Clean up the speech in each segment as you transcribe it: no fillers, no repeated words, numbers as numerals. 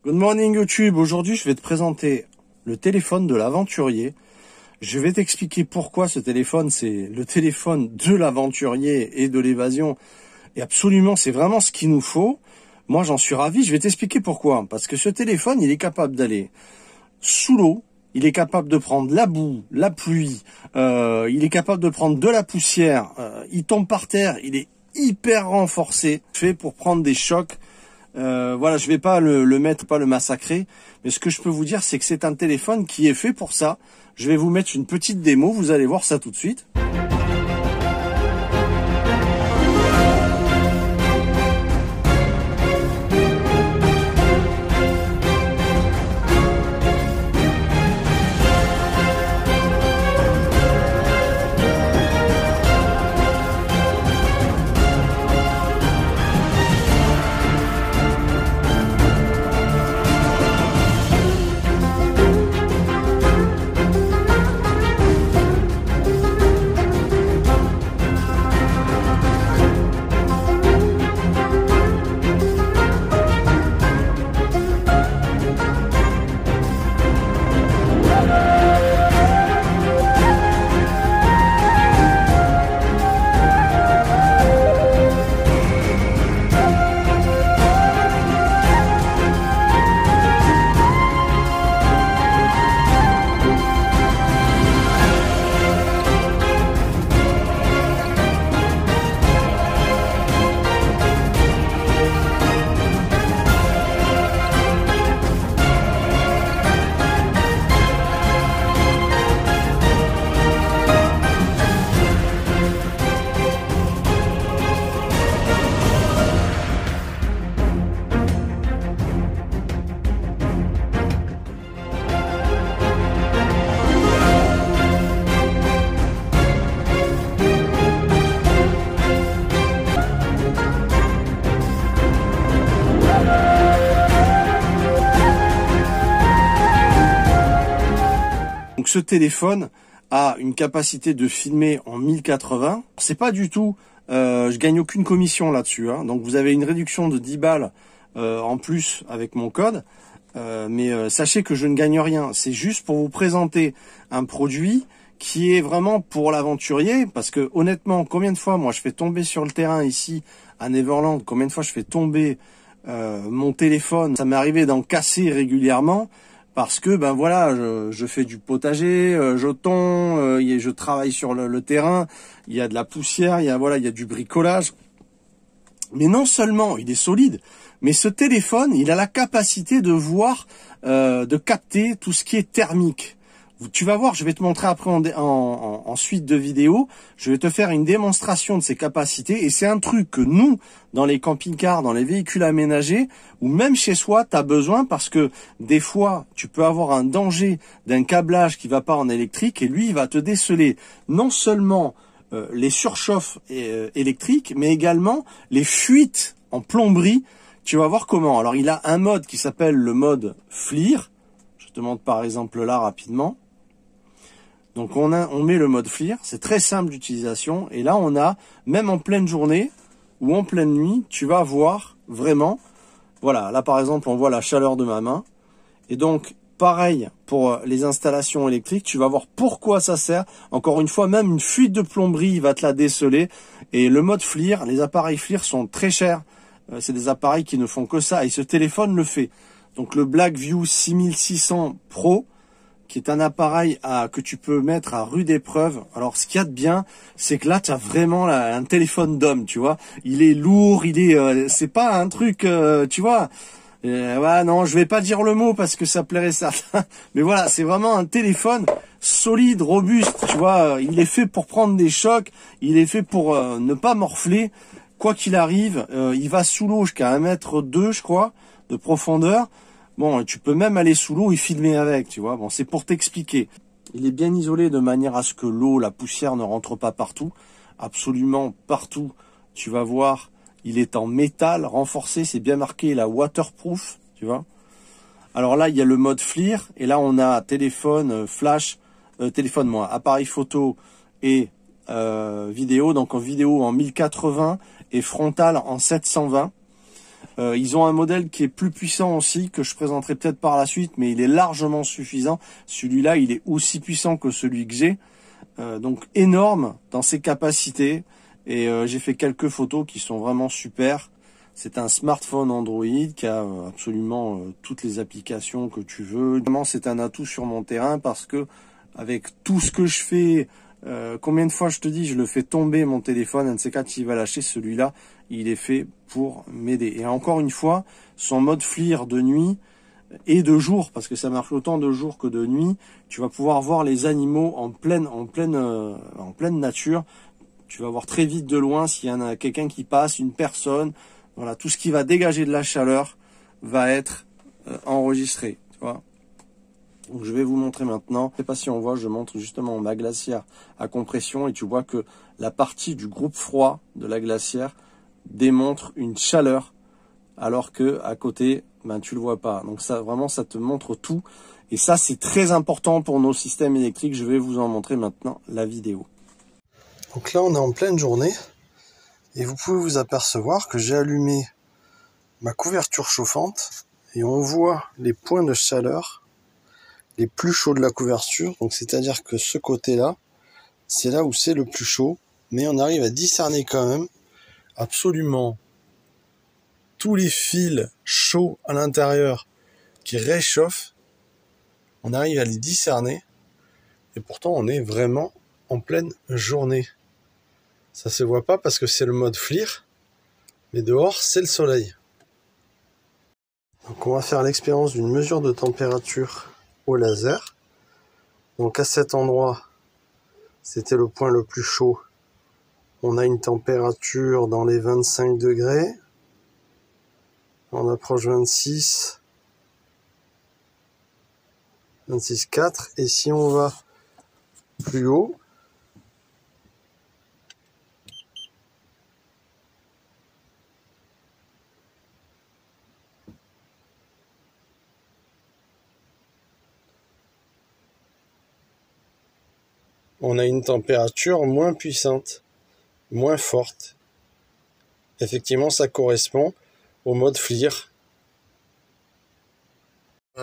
Good morning YouTube, aujourd'hui je vais te présenter le téléphone de l'aventurier. Je vais t'expliquer pourquoi ce téléphone, c'est le téléphone de l'aventurier et de l'évasion. Et absolument, c'est vraiment ce qu'il nous faut. Moi j'en suis ravi, je vais t'expliquer pourquoi. Parce que ce téléphone, il est capable d'aller sous l'eau, il est capable de prendre la boue, la pluie, il est capable de prendre de la poussière, il tombe par terre, il est hyper renforcé, fait pour prendre des chocs. Voilà, je vais pas le mettre, pas le massacrer, mais ce que je peux vous dire, c'est que c'est un téléphone qui est fait pour ça. Je vais vous mettre une petite démo, vous allez voir ça tout de suite. Donc ce téléphone a une capacité de filmer en 1080. C'est pas du tout, je gagne aucune commission là-dessus. Hein. Donc vous avez une réduction de 10 balles en plus avec mon code. Mais sachez que je ne gagne rien. C'est juste pour vous présenter un produit qui est vraiment pour l'aventurier. Parce que honnêtement, combien de fois moi je fais tomber sur le terrain ici à Neverland, combien de fois je fais tomber mon téléphone. Ça m'est arrivé d'en casser régulièrement. Parce que ben voilà, je fais du potager, je tonds, je travaille sur le terrain, il y a de la poussière, il y a du bricolage. Mais non seulement il est solide, mais ce téléphone, il a la capacité de voir, de capter tout ce qui est thermique. Tu vas voir, je vais te montrer après en suite de vidéos, je vais te faire une démonstration de ses capacités. Et c'est un truc que nous, dans les camping-cars, dans les véhicules aménagés, ou même chez soi, tu as besoin parce que des fois, tu peux avoir un danger d'un câblage qui va pas en électrique et lui, il va te déceler non seulement les surchauffes électriques, mais également les fuites en plomberie. Tu vas voir comment. Alors, il a un mode qui s'appelle le mode FLIR. Je te montre par exemple là rapidement. Donc on met le mode FLIR, c'est très simple d'utilisation. Et là on a, même en pleine journée ou en pleine nuit, tu vas voir vraiment, voilà, là par exemple on voit la chaleur de ma main. Et donc pareil pour les installations électriques, tu vas voir pourquoi ça sert. Encore une fois, même une fuite de plomberie, il va te la déceler. Et le mode FLIR, les appareils FLIR sont très chers. C'est des appareils qui ne font que ça et ce téléphone le fait. Donc le Blackview 6600 Pro, qui est un appareil que tu peux mettre à rude épreuve. Alors, ce qu'il y a de bien, c'est que là, tu as vraiment un téléphone d'homme, tu vois. Il est lourd, c'est pas un truc, tu vois. Ouais, non, je vais pas dire le mot parce que ça plairait certains. Mais voilà, c'est vraiment un téléphone solide, robuste, tu vois. Il est fait pour prendre des chocs. Il est fait pour ne pas morfler. Quoi qu'il arrive, il va sous l'eau jusqu'à 1,2 m, je crois, de profondeur. Bon, tu peux même aller sous l'eau et filmer avec, tu vois. Bon, c'est pour t'expliquer. Il est bien isolé de manière à ce que l'eau, la poussière ne rentre pas partout. Absolument partout. Tu vas voir, il est en métal renforcé. C'est bien marqué, la waterproof, tu vois. Alors là, il y a le mode FLIR. Et là, on a téléphone, flash, appareil photo et vidéo. Donc en vidéo en 1080 et frontal en 720. Ils ont un modèle qui est plus puissant aussi, que je présenterai peut-être par la suite, mais il est largement suffisant. Celui-là, il est aussi puissant que celui que j'ai. Donc énorme dans ses capacités. Et j'ai fait quelques photos qui sont vraiment super. C'est un smartphone Android qui a absolument toutes les applications que tu veux. Vraiment, c'est un atout sur mon terrain parce que avec tout ce que je fais, combien de fois je te dis, je le fais tomber mon téléphone, un de ces quatre, il va lâcher. Celui-là, il est fait pour m'aider. Et encore une fois, son mode FLIR de nuit et de jour, parce que ça marche autant de jour que de nuit, tu vas pouvoir voir les animaux en pleine nature. Tu vas voir très vite de loin s'il y en a quelqu'un qui passe, une personne. Voilà, tout ce qui va dégager de la chaleur va être enregistré. Tu vois. Donc je vais vous montrer maintenant. Je sais pas si on voit, je montre justement ma glacière à compression et tu vois que la partie du groupe froid de la glacière démontre une chaleur alors que à côté, ben tu le vois pas. Donc ça vraiment, ça te montre tout et ça c'est très important pour nos systèmes électriques. Je vais vous en montrer maintenant la vidéo. Donc là on est en pleine journée et vous pouvez vous apercevoir que j'ai allumé ma couverture chauffante et on voit les points de chaleur les plus chauds de la couverture. Donc c'est-à-dire que ce côté-là, c'est là où c'est le plus chaud, mais on arrive à discerner quand même absolument tous les fils chauds à l'intérieur qui réchauffent. On arrive à les discerner et pourtant on est vraiment en pleine journée. Ça se voit pas parce que c'est le mode FLIR, mais dehors c'est le soleil. Donc on va faire l'expérience d'une mesure de température au laser. Donc à cet endroit, c'était le point le plus chaud. On a une température dans les 25 degrés. On approche 26, 26,4. Et si on va plus haut, on a une température moins puissante, moins forte. Effectivement, ça correspond au mode FLIR.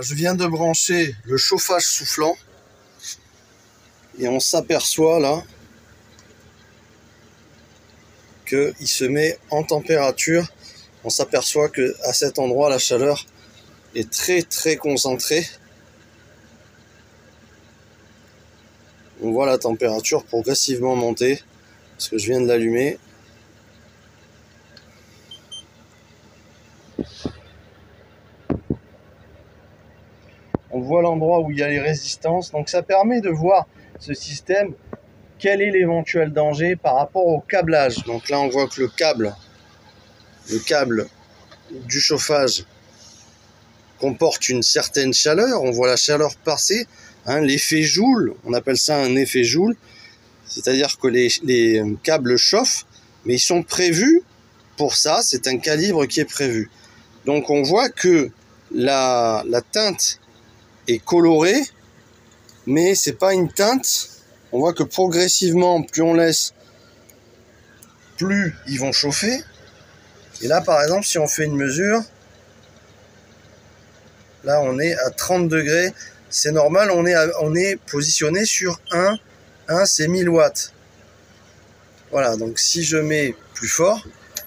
Je viens de brancher le chauffage soufflant et on s'aperçoit là qu'il se met en température. On s'aperçoit que à cet endroit la chaleur est très très concentrée. On voit la température progressivement monter parce que je viens de l'allumer. On voit l'endroit où il y a les résistances, donc ça permet de voir ce système, quel est l'éventuel danger par rapport au câblage. Donc là on voit que le câble du chauffage comporte une certaine chaleur, on voit la chaleur passer, hein, l'effet Joule, on appelle ça un effet Joule, c'est-à-dire que les câbles chauffent, mais ils sont prévus pour ça, c'est un calibre qui est prévu. Donc on voit que la teinte est colorée, mais c'est pas une teinte. On voit que progressivement, plus on laisse, plus ils vont chauffer. Et là, par exemple, si on fait une mesure, là, on est à 30 degrés. C'est normal, on est positionné sur 1 c'est 1000 watts. Voilà, donc si je mets plus fort,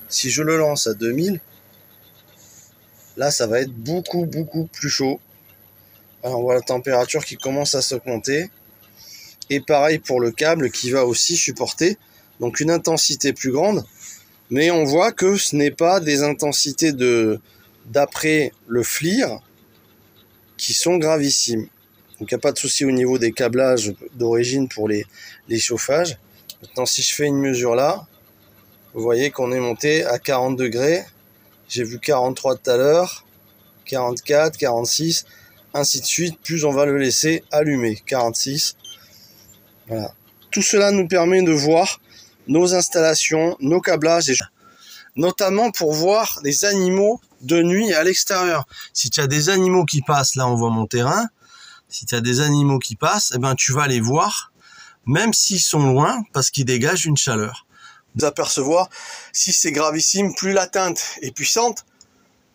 si je le lance à 2000, là, ça va être beaucoup plus chaud. Alors, on voit la température qui commence à se monter. Et pareil pour le câble qui va aussi supporter donc une intensité plus grande. Mais on voit que ce n'est pas des intensités d'après le FLIR qui sont gravissimes. Donc il n'y a pas de souci au niveau des câblages d'origine pour les chauffages. Maintenant si je fais une mesure là, vous voyez qu'on est monté à 40 degrés. J'ai vu 43 tout à l'heure, 44, 46, ainsi de suite. Plus on va le laisser allumer, 46. Voilà. Tout cela nous permet de voir nos installations, nos câblages, et notamment pour voir les animaux de nuit à l'extérieur. Si tu as des animaux qui passent, là on voit mon terrain, si tu as des animaux qui passent, eh ben, tu vas les voir, même s'ils sont loin, parce qu'ils dégagent une chaleur. Vous apercevoir, si c'est gravissime, plus la teinte est puissante,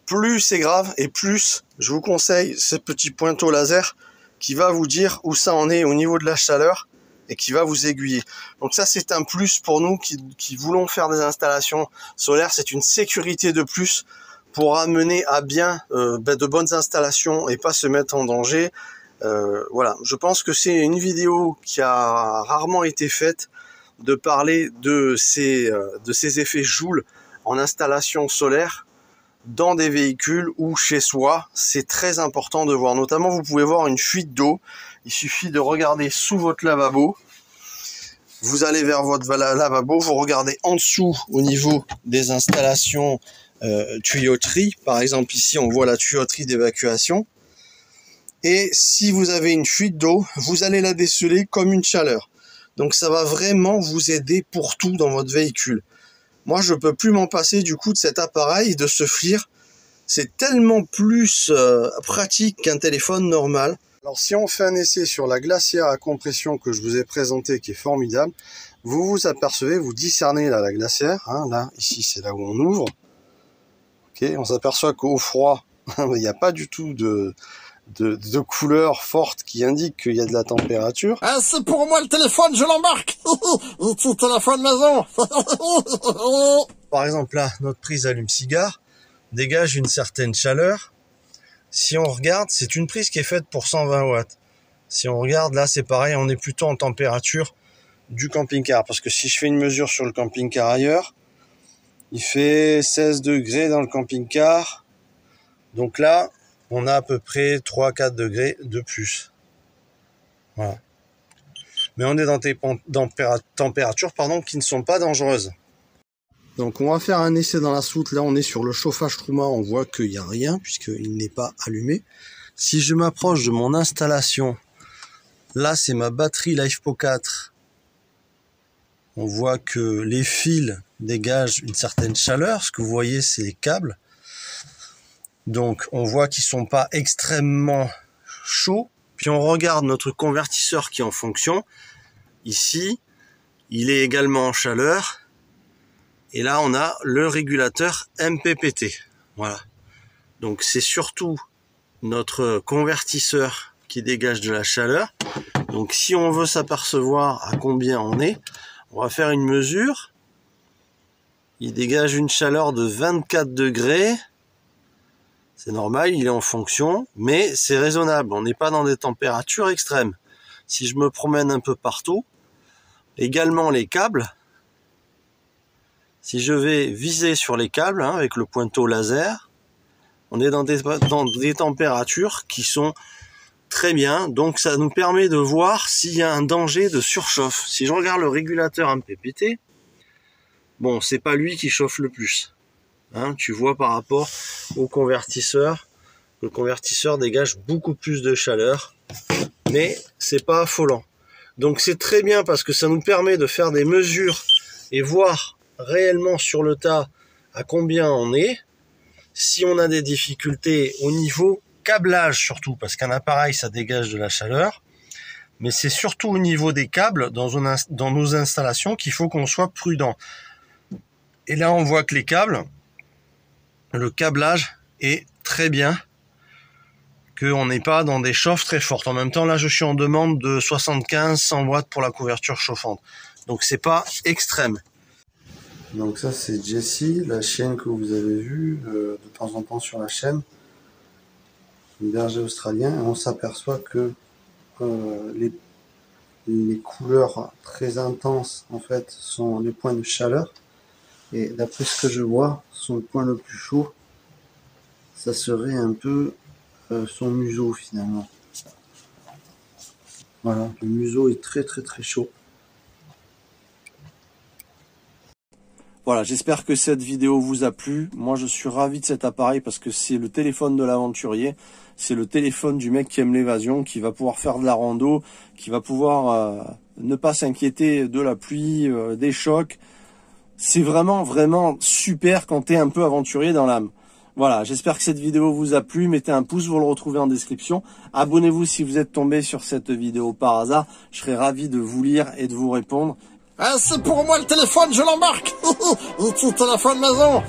plus c'est grave et plus je vous conseille ce petit pointeau laser qui va vous dire où ça en est au niveau de la chaleur et qui va vous aiguiller. Donc ça, c'est un plus pour nous qui voulons faire des installations solaires. C'est une sécurité de plus pour amener à bien de bonnes installations et pas se mettre en danger. Voilà, je pense que c'est une vidéo qui a rarement été faite de parler de ces effets Joule en installation solaire dans des véhicules ou chez soi. C'est très important de voir. Notamment, vous pouvez voir une fuite d'eau. Il suffit de regarder sous votre lavabo. Vous allez vers votre lavabo, vous regardez en dessous au niveau des installations tuyauterie. Par exemple, ici, on voit la tuyauterie d'évacuation. Et si vous avez une fuite d'eau, vous allez la déceler comme une chaleur. Donc, ça va vraiment vous aider pour tout dans votre véhicule. Moi, je peux plus m'en passer du coup de cet appareil, de ce FLIR. C'est tellement plus pratique qu'un téléphone normal. Alors, si on fait un essai sur la glacière à compression que je vous ai présenté, qui est formidable, vous vous apercevez, vous discernez là la glacière. Hein, là, ici, c'est là où on ouvre. Ok, on s'aperçoit qu'au froid, il n'y a pas du tout de couleur forte qui indique qu'il y a de la température. Ah, c'est pour moi le téléphone, je l'embarque. C'est le téléphone maison. Par exemple, là, notre prise allume-cigare dégage une certaine chaleur. Si on regarde, c'est une prise qui est faite pour 120 watts. Si on regarde, là, c'est pareil, on est plutôt en température du camping-car. Parce que si je fais une mesure sur le camping-car ailleurs, il fait 16 degrés dans le camping-car. Donc là, on a à peu près 3-4 degrés de plus. Voilà. Mais on est dans des températures qui ne sont pas dangereuses. Donc on va faire un essai dans la soute. Là, on est sur le chauffage Truma. On voit qu'il n'y a rien puisqu'il n'est pas allumé. Si je m'approche de mon installation, là, c'est ma batterie LiFePO 4. On voit que les fils dégagent une certaine chaleur. Ce que vous voyez, c'est les câbles. Donc, on voit qu'ils sont pas extrêmement chauds. Puis, on regarde notre convertisseur qui est en fonction. Ici, il est également en chaleur. Et là, on a le régulateur MPPT. Voilà. Donc, c'est surtout notre convertisseur qui dégage de la chaleur. Donc, si on veut s'apercevoir à combien on est, on va faire une mesure. Il dégage une chaleur de 24 degrés. C'est normal, il est en fonction, mais c'est raisonnable. On n'est pas dans des températures extrêmes. Si je me promène un peu partout, également les câbles, si je vais viser sur les câbles avec le pointeau laser, on est dans des températures qui sont très bien. Donc ça nous permet de voir s'il y a un danger de surchauffe. Si je regarde le régulateur MPPT, bon, c'est pas lui qui chauffe le plus. Tu vois par rapport au convertisseur, le convertisseur dégage beaucoup plus de chaleur, mais c'est pas affolant. Donc c'est très bien parce que ça nous permet de faire des mesures et voir réellement sur le tas à combien on est. Si on a des difficultés au niveau câblage surtout, parce qu'un appareil ça dégage de la chaleur, mais c'est surtout au niveau des câbles dans nos installations qu'il faut qu'on soit prudent. Et là on voit que les câbles, le câblage est très bien, qu'on n'est pas dans des chauffes très fortes. En même temps, là, je suis en demande de 75-100 watts pour la couverture chauffante. Donc, c'est pas extrême. Donc ça, c'est Jessie, la chienne que vous avez vue de temps en temps sur la chaîne. Un berger australien. Et on s'aperçoit que les couleurs très intenses, en fait, sont les points de chaleur. Et d'après ce que je vois, son point le plus chaud, ça serait un peu son museau finalement. Voilà, le museau est très très très chaud. Voilà, j'espère que cette vidéo vous a plu. Moi, je suis ravi de cet appareil parce que c'est le téléphone de l'aventurier. C'est le téléphone du mec qui aime l'évasion, qui va pouvoir faire de la rando, qui va pouvoir ne pas s'inquiéter de la pluie, des chocs. C'est vraiment, vraiment super quand t'es un peu aventurier dans l'âme. Voilà, j'espère que cette vidéo vous a plu. Mettez un pouce, vous le retrouvez en description. Abonnez-vous si vous êtes tombé sur cette vidéo par hasard. Je serai ravi de vous lire et de vous répondre. Ah, c'est pour moi le téléphone, je l'embarque. C'est le téléphone maison.